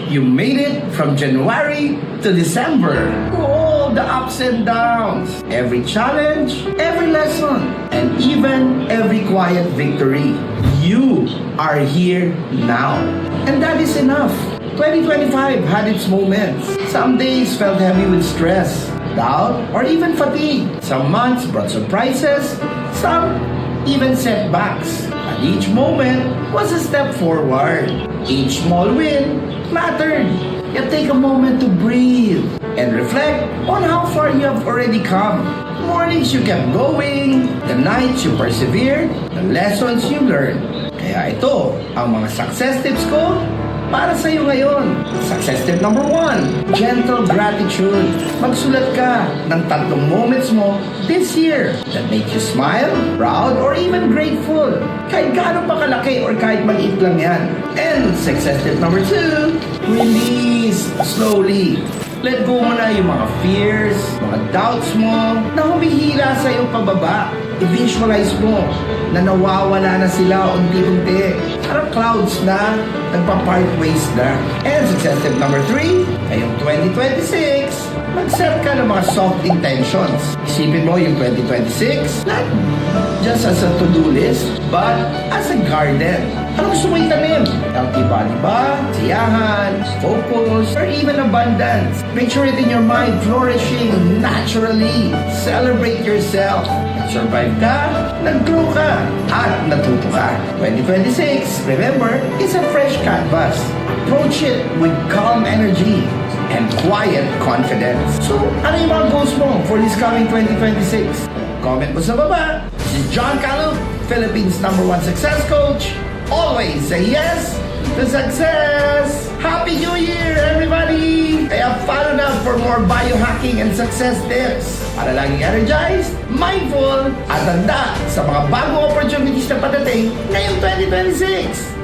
You made it from January to December. All the ups and downs, every challenge, every lesson, and even every quiet victory. You are here now. And that is enough. 2025 had its moments. Some days felt heavy with stress, doubt, or even fatigue. Some months brought surprises, some even setbacks. And each moment was a step forward. Each small win mattered. Yet take a moment to breathe and reflect on how far you have already come. Mornings you kept going, the nights you persevered, the lessons you learned. Kaya ito ang mga success tips ko para sa iyo ngayon. Success tip number 1, gentle gratitude. Magsulat ka ng 3 moments mo this year that make you smile, proud, or even grateful. Kahit gaano pa kalaki or kahit maliit lang yan. And success tip number 2, release slowly. Let go mo na yung mga fears, mga doubts mo na humihila sa iyong pababa. I-visualize mo na nawawala na sila unti-unti. Parang clouds na nagpa-part ways na. And success tip number 3, ngayong 2026, mag-set ka ng mga soft intentions. Isipin mo yung 2026, not just as a to-do list, but as a garden. Ano gusto mo itanim? Healthy body ba? Siyahan, focus, or even abundance. Picture it in your mind flourishing naturally. Celebrate yourself. Survive ka, nag-grow ka, at natuto ka. 2026, remember, is a fresh canvas. Approach it with calm energy and quiet confidence. So, ano yung mga goals mo for this coming 2026? Comment mo sa baba. This is John Calup, Philippines #1 success coach. Always say yes to success! Happy New Year, everybody! Kaya follow na for more biohacking and success tips para laging energized, mindful, at handa sa mga bagong opportunities na padating ngayong 2026.